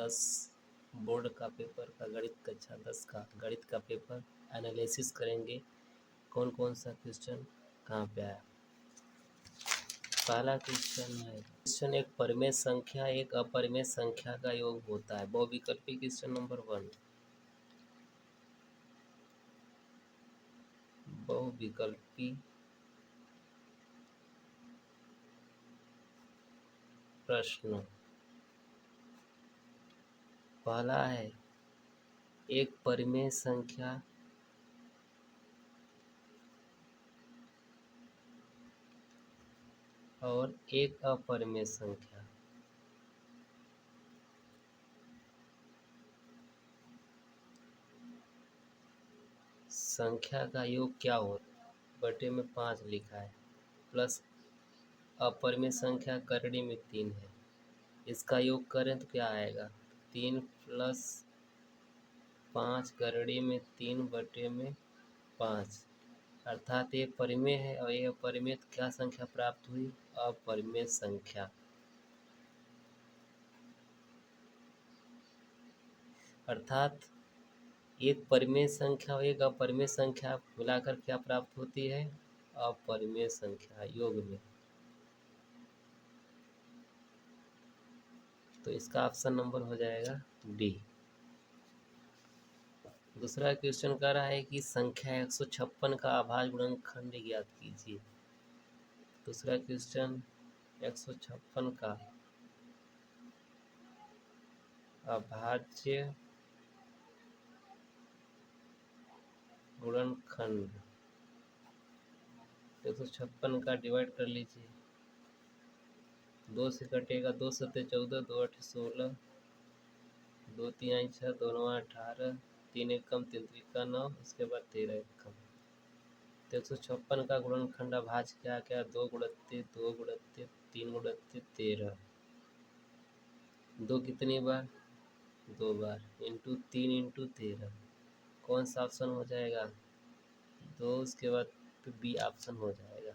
10 board का paper का गणित कक्षा 10 का गणित का पेपर एनालिसिस करेंगे। कौन कौन सा क्वेश्चन कहाँ पे आया। पहला क्वेश्चन है, क्वेश्चन एक परिमेय संख्या एक अपरिमेय संख्या का योग होता है। बहुविकल्पी क्वेश्चन नंबर 1। बहुविकल्पी प्रश्न पहला है, एक परिमेय संख्या और एक अपरिमेय संख्या संख्या का योग क्या हो, बटे में 5 लिखा है, प्लस अपरिमेय संख्या करड़ी में 3 है। इसका योग करें तो क्या आएगा, 3 प्लस 5 करड़ी में 3 बटे में 5, अर्थात ये परिमेय है और ये अपरिमेय, तो क्या संख्या प्राप्त हुई, अपरिमेय संख्या। अर्थात एक परिमेय संख्या और एक अपरिमेय संख्या मिलाकर क्या प्राप्त होती है, अपरिमेय संख्या योग में। तो इसका ऑप्शन नंबर हो जाएगा डी। दूसरा क्वेश्चन कह रहा है कि संख्या 156 का अभाज्य गुणनखंड ज्ञात कीजिए। दूसरा क्वेश्चन 156 का अभाज्य गुणनखंड 156 का डिवाइड कर लीजिए। 2 से कटेगा, 2 सत्ते 14, 2 8 16, 2 3 6, 2 9 18, 3 एक कम 3 त्रिका 9, उसके बाद 13 एक कम। तो 156 का गुणनखंड अभाज्य क्या क्या, 2 गुणित 2 गुणित 3 गुणित 13। 2 कितनी बार, 2 बार, इंटू 3 इंटू 13। कौन सा ऑप्शन हो जाएगा, 2, उसके बाद तो बी ऑप्शन हो जाएगा।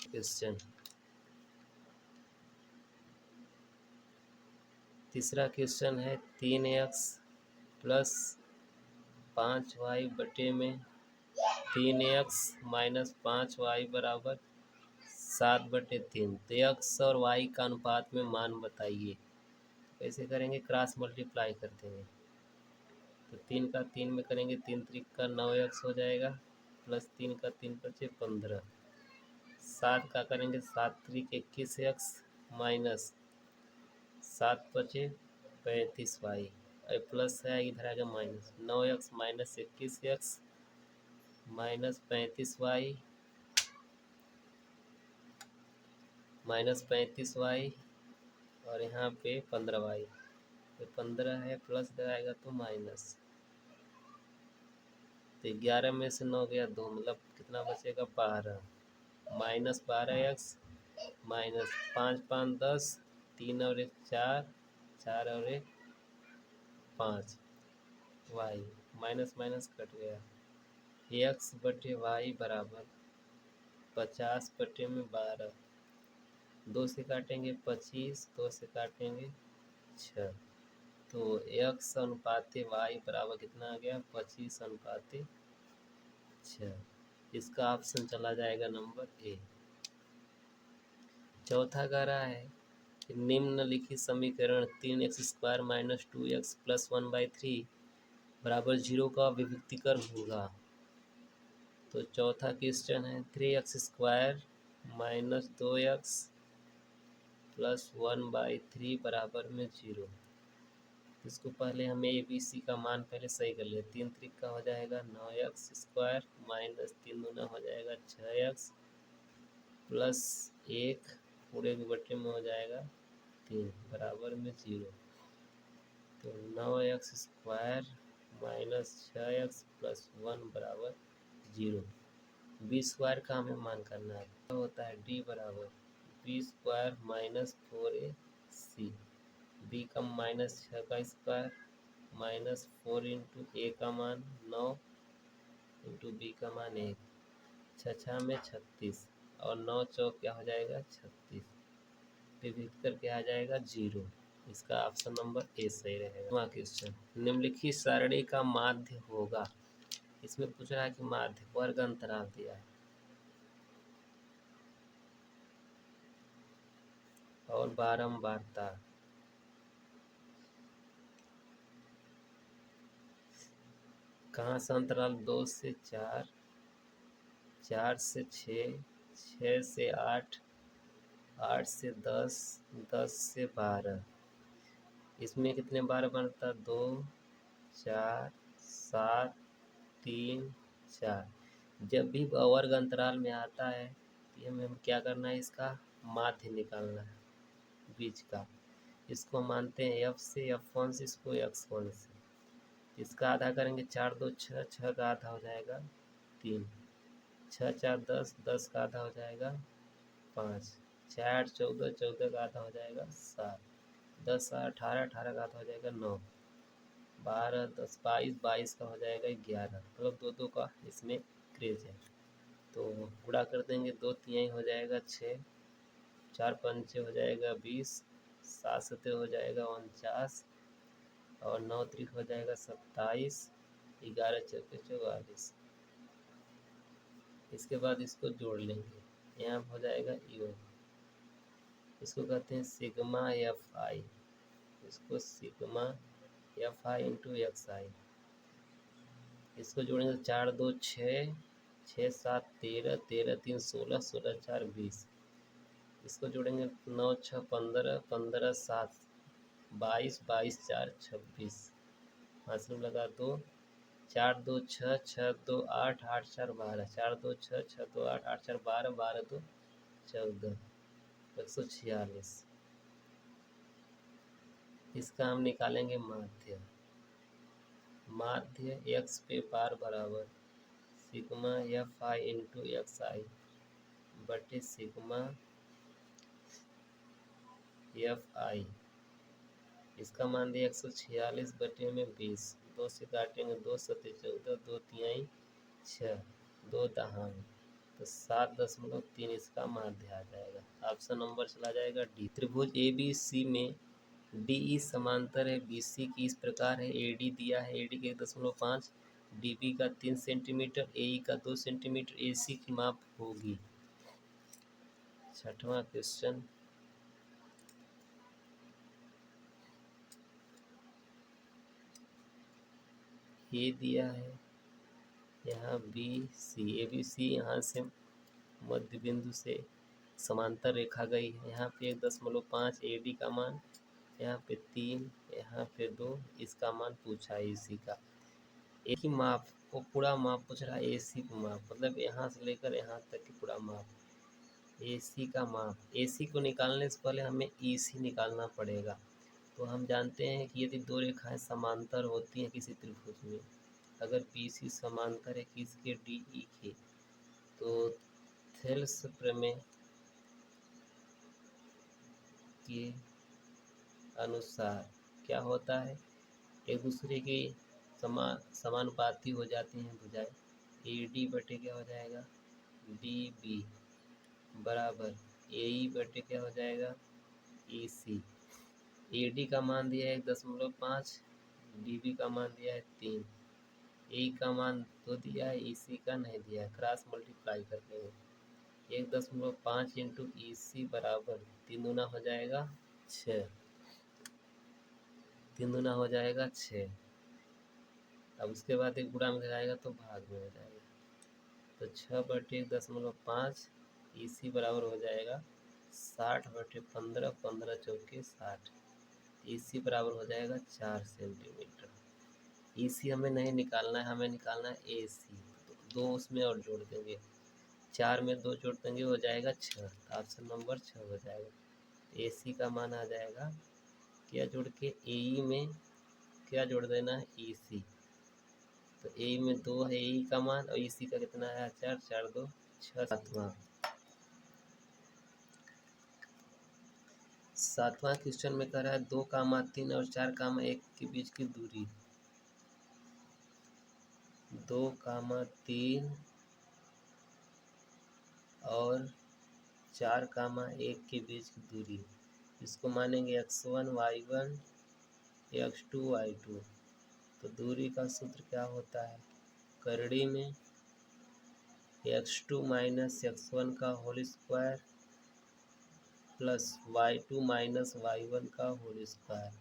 क्वेश्चन तीसरा क्वेश्चन है, 3x प्लस 5y बटे में 3x माइनस 5y बराबर 7 बटे 3। तो x और y का अनुपात में मान बताइए। कैसे करेंगे, क्रॉस मल्टीप्लाई कर देंगे। तो 3 का 3 में करेंगे, 3 त्रिका 9x हो जाएगा, प्लस 3 का 3 पचे 15। 7 का करेंगे, 7 त्रिक 21x माइनस 7 पचे 35y, और प्लस है इधर आएगा minus 9x minus 21x minus 35y minus 35y और यहाँ पे 15y। तो 15 है, प्लस इधर आएगा तो माइनस। तो 11 में से 9 गया 2, मतलब कितना बचेगा 12, माइनस 12x माइनस 5 5 10, 3 और 1 4, 4 और 1 5, वाई माइनस माइनस कट गया। x बटे वाई बराबर 50 बटे में 12, 2 से काटेंगे 25, 2 से काटेंगे 6। तो x अनुपाते y बराबर कितना आ गया, 25 अनुपाते 6। इसका ऑप्शन चला जाएगा नंबर ए। चौथा कह रहा है कि निम्नलिखित समीकरण 3x² माइनस 2x प्लस 1/3 बराबर 0 का विभक्तीकरण होगा। तो चौथा क्वेश्चन है, 3x² माइनस 2x प्लस 1/3 बराबर में 0। इसको पहले हमें ABC का मान पहले सही कर लिया। 3 त्रिका हो जाएगा 9x² माइनस 3 दूना हो जाएगा 6x प्लस 1 पूरे के बटे में हो जाएगा 3 बराबर में 0। तो 9x² माइनस 6x प्लस 1 बराबर 0। b² का हमें मान करना है, तो होता है d बराबर b² माइनस 4ac, b का माइनस 6 का स्क्वायर माइनस 4 इंटू ए का मान 9 इंटू बी का मान 1, 6 में 36 और 9 चौक क्या हो जाएगा 36, विभक्त करके आ जाएगा 0। इसका ऑप्शन नंबर ए सही रहेगा। क्वेश्चन, निम्नलिखित सारणी का माध्य होगा। इसमें पूछ रहा है कि माध्य वर्ग अंतराल दिया है और बारंबारता। कहाँ से अंतराल? 2 से 4, 4 से 6, 6 से 8, 8 से 10, 10 से 12। इसमें कितने बार बनता? 2, 4, 7, 3, 4। जब भी वर्ग अंतराल में आता है तो हमें क्या करना है? इसका माध्य निकालना है बीच का। इसको मानते हैं f से, f1 से, इसको x1 से। इसका आधा करेंगे 4 2 6, 6 का आधा हो जाएगा 3, 6 4 10, 10 का आधा हो जाएगा 5, 4 14, 14 का आधा हो जाएगा 7, 10 18, 18 का आधा हो जाएगा 9, 12 10 22, 22 का हो जाएगा 11। मतलब दो दो का इसमें क्रेज है। तो गुणा कर देंगे, 2 तिहाई हो जाएगा 6, 4 पंचे हो जाएगा 20, 7 सते हो जाएगा 49, और 9 त्रिक हो जाएगा 27, 11 चौके 44। इसके बाद इसको जोड़ लेंगे, यहाँ हो जाएगा योग। इसको कहते हैं सिग्मा एफ आई। इसको sigma F I into X I. इसको जोड़ेंगे 4 2 6, 6 7 13, 13 3 16, 16 4 20। इसको जोड़ेंगे 9 6 15, 15 7 22, 22 4 26। हासिल लगा 2, 4 2 6, 6 2 8, 8 4 12, 4 2 6, 6 2 8, 8 4 12, 12 2 14, 146। इसका हम निकालेंगे माध्य। माध्य x पे बार बराबर sigma F I into X I बटे सिग्मा एफ आई। इसका मान दिया 146 बटे में 20। 2 से काटेंगे, 2 सते 14, 2 तिहाई 6, 2 दहाई, तो 7.3 इसका माध्य आ जाएगा। ऑप्शन नंबर चला जाएगा डी। त्रिभुज ए बी सी में डी ई समांतर है बी सी की इस प्रकार है। ए डी दिया है, ए डी के 1.5, डी बी का 3 सेंटीमीटर, ए ई का 2 सेंटीमीटर, ए सी की माप होगी। 6वां क्वेश्चन, ये दिया है यहाँ B C, A B C यहाँ से मध्य बिंदु से समांतर रेखा गई है। यहाँ पे 1.5 ए डी का मान, यहाँ पे 3, यहाँ पे 2। इसका मान पूछा है इसी का। एक ही माप वो पूरा माप पूछ रहा है, ए सी का माप, मतलब यहाँ से लेकर यहाँ तक की पूरा माप, ए सी का माप। ए सी को निकालने से पहले हमें ई सी निकालना पड़ेगा। तो हम जानते हैं कि यदि दो रेखाएं समांतर होती हैं किसी त्रिभुज में, अगर बी सी समांतर है किसके? डी ई के, तो थेल्स प्रमेय के अनुसार क्या होता है? एक दूसरे के समानुपाती हो जाती हैं भुजाएं। ए डी बटे क्या हो जाएगा? डी बी बराबर ए ई बटे क्या हो जाएगा? ई सी। ए डी का मान दिया है 1.5, डी बी का मान दिया है 3, ए का मान 2 दिया है, ई सी का नहीं दिया है। क्रॉस मल्टीप्लाई कर देंगे, 1.5 इंटू ई सी बराबर 3 दूना हो जाएगा 6, 3 दूना हो जाएगा 6। अब उसके बाद एक गुणा में जाएगा तो भाग में हो जाएगा, तो 6 बटे 1.5, ई सी बराबर हो जाएगा 60 बटे 15, 15 चौके 60। ई सी बराबर हो जाएगा 4 सेंटीमीटर। ई सी हमें नहीं निकालना है, हमें निकालना है ए सी। तो 2 उसमें और जोड़ देंगे, 4 में 2 जोड़ देंगे हो जाएगा 6। ऑप्शन नंबर 6 हो जाएगा। ए सी का मान आ जाएगा, क्या जोड़ के ए ई में क्या जोड़ देना है? ई सी। तो ए में 2 है ए का मान, और ई सी का कितना है? 4, 4 2 6। सातवां क्वेश्चन में कह रहा है 2, 3 और 4, 1 के बीच की दूरी। 2, 3 और 4, 1 के बीच की दूरी। इसको मानेंगे x1 y1 x2 y2। तो दूरी का सूत्र क्या होता है, करड़ी में x2 माइनस x1 का whole square plus y2 minus y1 का होल स्क्वायर।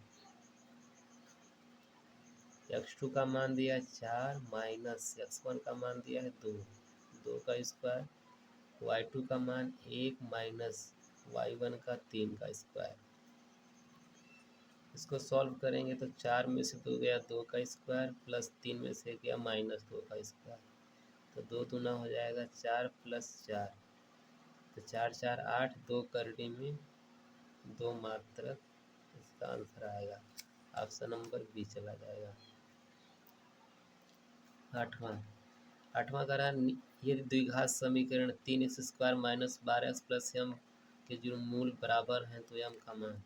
x2 का मान दिया है 4 माइनस x1 का मान दिया है 2, 2 का स्क्वायर, y2 का मान 1 माइनस y1 का 3 का स्क्वायर। इसको सॉल्व करेंगे तो 4 में से 2 गया 2 का स्क्वायर प्लस 3 में से गया माइनस 2 का स्क्वायर। तो 2 दूना हो जाएगा 4 प्लस 4, तो 4 4 8, 2 करड़ी में 2 मात्रक। इसका आंसर आएगा ऑप्शन नंबर बी चला जाएगा। आठवां कह रहा है यदि द्विघात समीकरण 3x² minus 12x plus m के जो मूल बराबर हैं तो m का मान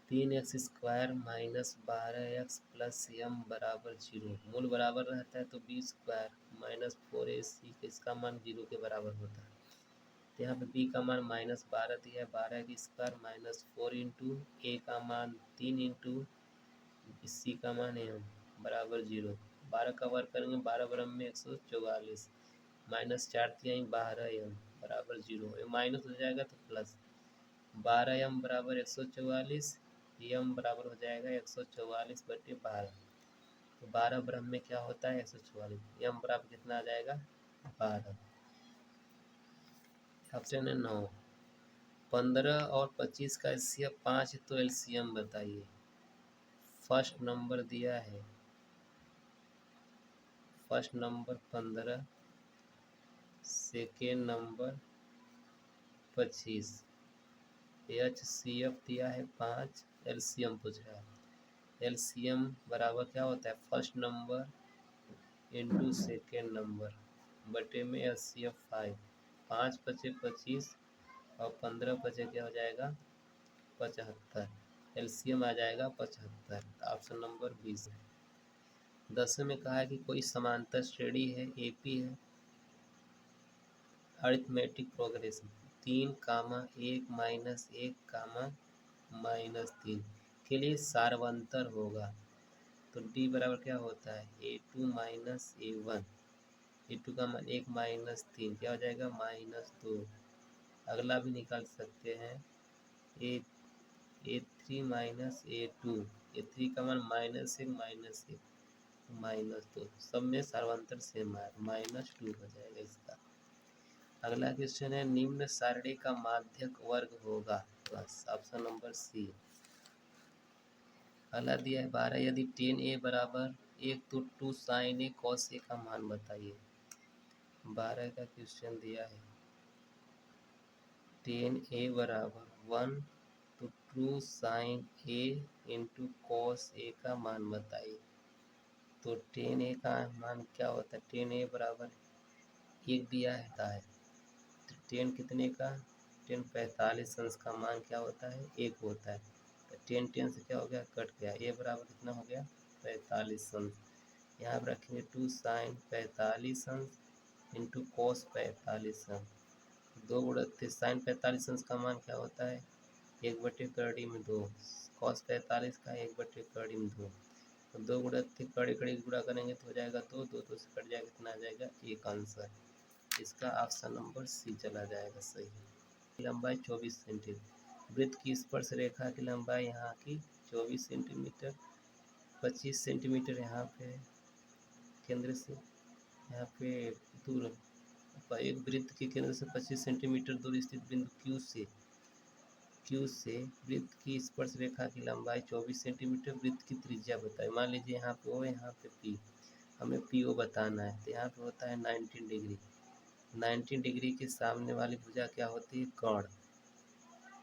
3x² minus 12x plus m बराबर 0, मूल बराबर रहता है तो b² माइनस 4ac इसका मान 0 के बराबर होता है। तो यहाँ पे b का मान माइनस 12 दिया है, 12 की स्क्वायर माइनस 4 इंटू a का मान 3 इंटू c का मान m बराबर 0। 12 का वर्ग करेंगे 12 बराबर में 144 माइनस 4 दिया 12m बराबर 0, माइनस हो जाएगा तो प्लस 12m बराबर 144, m बराबर हो जाएगा 144 बटे 12। तो 12 ब्रह्म में क्या होता है 144, m बराबर कितना आ जाएगा 12। ऑप्शन है 9। 15 और 25 का एलसीएम 5 तो एलसीएम बताइए। फर्स्ट नंबर दिया है, first number 15, second number 25, HCF दिया है 5, एलसीएम पूछ रहा है। एलसीएम बराबर क्या होता है first number into second number बटे में एलसीएम 5, 5 बचे 25 और 15 बचे क्या हो जाएगा 75, एलसीएम आ जाएगा 75। ऑप्शन नंबर 20 है। 10 में कहा है कि कोई समांतर श्रेणी है एपी है, अरिथमेटिक प्रोग्रेशन 3 कामा 1 माइनस 1 कामा माइनस 3 के लिए सार्वंतर होगा। तो डी बराबर क्या होता है a2 माइनस a1, a2 का मान 1 माइनस 3 क्या हो जाएगा माइनस 2। अगला भी निकाल सकते हैं a3 माइनस a2, a3 का मान माइनस 1 माइनस 1 माइनस 2, सब में सार्वंतर सेम है माइनस 2 हो जाएगा इसका। अगला क्वेश्चन है निम्न सारणी का माध्यक वर्ग होगा, बस ऑप्शन नंबर सी। अगला दिया है 12 यदि 10a बराबर 1 तो 2 sin a cos a का मान बताइए। 12 का क्वेश्चन दिया है 10a बराबर 1 तो 2 sin a into cos a का मान बताइए। तो 10a का मान क्या होता है 10a बराबर 1 दिया है तो 10 कितने का 10 45 अंश का मान क्या होता है 1 होता है। तो 10 10 से क्या हो गया कट गया, a बराबर कितना हो गया 45 अंश। यहाँ पर रखेंगे 2 साइन 45 अंश इंटू कोस 45 अंश, 2 गुणित साइन 45 अंश का मान क्या होता है 1/कड़ी में 2, कॉस 45 का 1/कड़ी में 2, तो 2 गुणित कड़ी कड़ी गुणा करेंगे तो हो जाएगा 2, 2 2 से कट जाएगा कितना आ जाएगा 1 आंसर। इसका ऑप्शन नंबर सी चला जाएगा सही। लंबाई 24 सेंटीमीटर, वृत्त की स्पर्श रेखा की लंबाई यहाँ की 24 सेंटीमीटर, 25 सेंटीमीटर यहाँ पे केंद्र से यहाँ पे दूर, एक वृत्त के केंद्र से 25 सेंटीमीटर दूर स्थित बिंदु Q से वृत्त की स्पर्श रेखा की लंबाई 24 सेंटीमीटर, वृत्त की त्रिज्या बताए। मान लीजिए यहाँ पे O, यहाँ पे P, हमें PO बताना है तो यहाँ पे होता है 19 डिग्री। 19 डिग्री के सामने वाली भुजा क्या होती है कर्ण,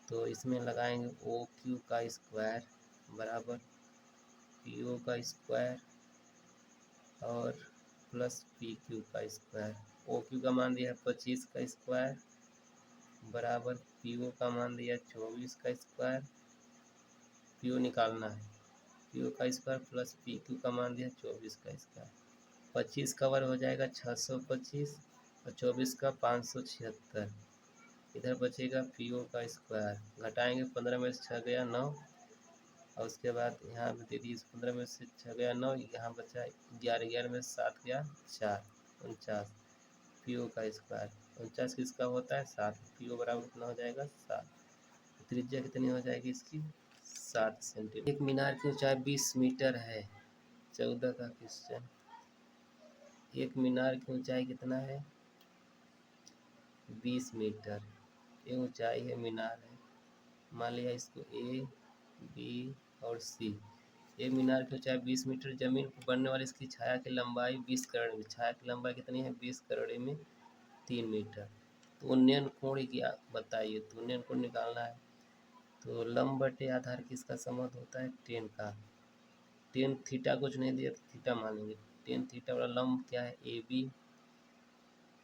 तो इसमें लगाएंगे OQ का स्क्वायर बराबर PO का स्क्वायर और प्लस PQ का स्क्वायर। OQ का मान दिया है 25 का स्क्वायर बराबर PO का मान दिया 24 का स्क्वायर, PO निकालना है, PO का स्क्वायर प्लस PQ का मान दिया 24 का स्क्वायर। 25 का वर्ग हो जाएगा 625 और 24 का 576, इधर बचेगा पी ओ का स्क्वायर, घटाएंगे 15 में से 6 गया 9, और उसके बाद यहाँ पे दे दिए 15 में से 6 गया 9, यहाँ बचा 11, 11 में से 7 गया 4, 49 पी ओ का स्क्वायर। 49 किसका होता है 7, पी ओ बराबर कितना हो जाएगा 7। त्रिज्या कितनी हो जाएगी इसकी 7 सेंटीमीटर। एक मीनार की ऊंचाई 20 मीटर है। 14 का क्वेश्चन, एक मीनार की ऊंचाई कितना है 20 मीटर, ये ऊंचाई है मीनार है। मान लिया इसको ए बी और सी। एक मीनार की ऊंचाई 20 मीटर, जमीन पर बनने वाली इसकी छाया की लंबाई 20 करोड़ में, छाया की लंबाई कितनी है 20 करोड़ में 3 मीटर। तो उन्नयन कोण क्या बताइए, तो उन्नयन कोण निकालना है। तो लंब बटे आधार किसका समूह होता है 10 का। 10 थीटा कुछ नहीं दिया तो थीटा मानेंगे। 10 थीटा वाला लंब क्या है ए बी,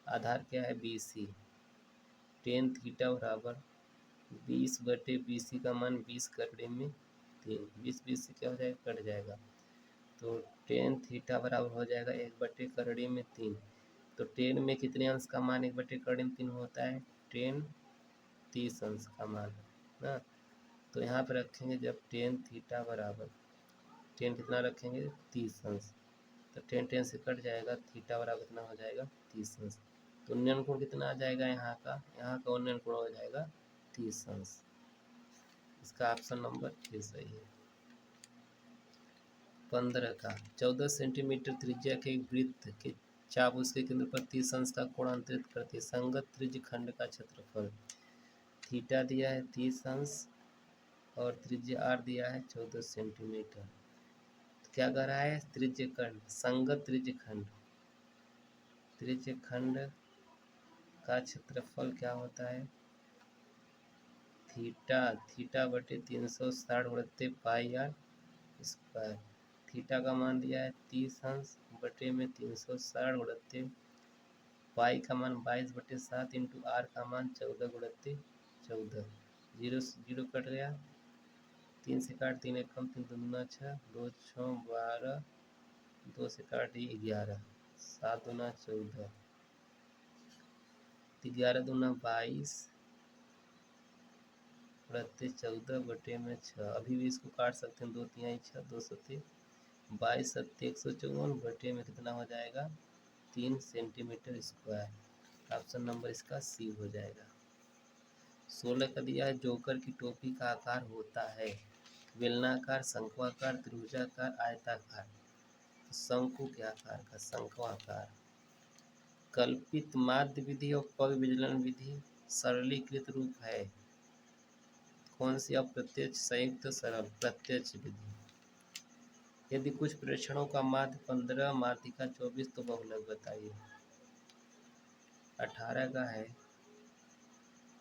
आधार क्या है बी सी। 10 थीटा बराबर 20 बटे बी सी का मान 20 करोड़ में 3, 20 20 से क्या हो जाएगा कट जाएगा। तो 10 थीटा बराबर हो जाएगा 1 बटे करोड़ में 3। तो 10 में कितने अंश का मान 1 बटे करोड़ में 3 होता है 10 30 अंश का मान ना। तो यहाँ पर रखेंगे जब 10 थीटा बराबर 10 कितना रखेंगे 30 अंश, तो 10 10 से कट जाएगा, थीटा बराबर कितना हो जाएगा 30 अंश। तो उन्नयन कोण कितना आ जाएगा यहाँ का उन्नयन कोण हो जाएगा 30 अंश। इसका ऑप्शन नंबर ए सही है। 15 का 14 सेंटीमीटर त्रिज्या के एक वृत्त के चाप उसके केंद्र पर 30 अंश का कोण अंतरित करती है। संगत त्रिज्य खंड का क्षेत्रफल थीटा दिया है 30 अंश और त्रिज्या आर दिया है 14 सेंटीमीटर। तो क्या कह रहा है त्रिज्य खंड, संगत त्रिज्य खंड, त्रिज्य खंड का क्षेत्रफल क्या होता है थीटा, थीटा बटे 360 गुणित पाई आर स्क्वायर। थीटा का मान दिया है 30 अंश बटे में 360 गुणित पाई का मान 22 बटे 7 इंटू आर का मान 14 गुणित 14। 0 से 0 कट गया, 3 से काट 3 एक कम 3 दूना 6, 2 6 12, 2 से काट 11, 7 दूना 14, 11 दूना 22 गुणित 14 बटे में 6। अभी भी इसको काट सकते हैं, 2 तिहाई 6, 2 सत्ते 22 सत्ते 154 बटे में कितना हो जाएगा 3 सेंटीमीटर स्क्वायर। ऑप्शन नंबर इसका सी हो जाएगा। 16 का दिया है जोकर की टोपी का आकार होता है बेलनाकार, शंक्वाकार, त्रिभुजाकार, आयताकार। शंकु के आकार का शंक्वाकार। कल्पित माध्य विधि और पग विचलन विधि सरलीकृत रूप है कौन सी, अप्रत्यक्ष संयुक्त सरल प्रत्यक्ष विधि। यदि कुछ प्रेक्षणों का माध्य 15, माध्यिका 24 तो बहुलक बताइए। 18 का है,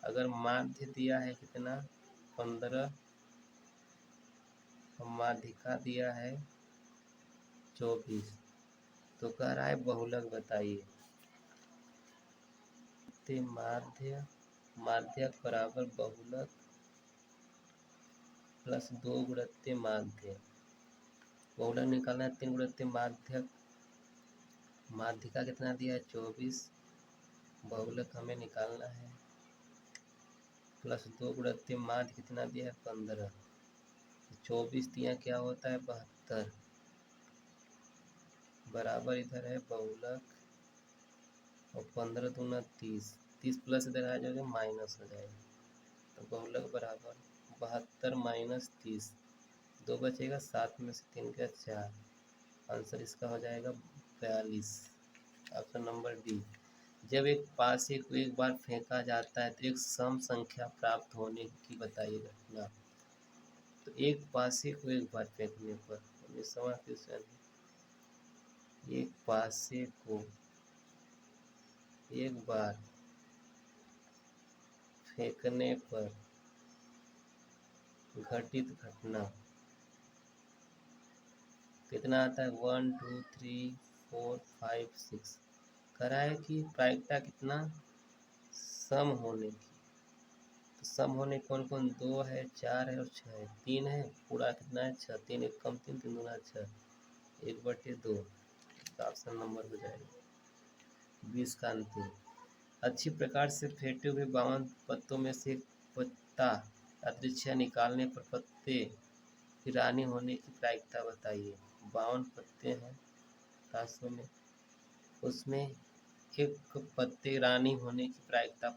अगर माध्य दिया है कितना 15 और माध्यिका दिया है 24 तो कह रहा है बहुलक बताइए। माध्य माध्यक बराबर बहुलक प्लस 2 गुणित माध्य। बहुलक निकालना है 3 गुणित माध्यक, माध्यिका कितना दिया है 24, बहुलक हमें निकालना है प्लस 2 गुणित माध्य कितना दिया है 15। 24 दिया क्या होता है 72 बराबर इधर है बहुलक और 15 दूना 30, 30 प्लस इधर आ जाएगा माइनस हो जाएगा। तो बहुलक बराबर 72 माइनस 30, 2 बचेगा 7 में से 3 का 4, आंसर इसका हो जाएगा 42। Option number D. जब एक पासे को एक बार फेंका जाता है तो एक सम संख्या प्राप्त होने की बताइए घटना। तो एक पासे को एक बार फेंकने पर, एक पासे को एक बार फेंकने पर घटित घटना कितना आता है 1 2 3 4 5 6। कह रहा है कि प्रायिकता कितना सम होने की। तो सम होने कौन कौन 2 है 4 है और 6 है, 3 है, पूरा कितना है 6, 3 एक कम 3 3 दूना 6, 1/2। ऑप्शन नंबर हो जाएगा 20 का अंतिम। अच्छी प्रकार से फेंटे हुए 52 पत्तों में से एक पत्ता अदृश्य निकालने पर पत्ते की रानी होने की प्रायिकता बताइए। 52 पत्ते हैं ताशों में, उसमें एक पत्ते रानी होने की प्रायिकता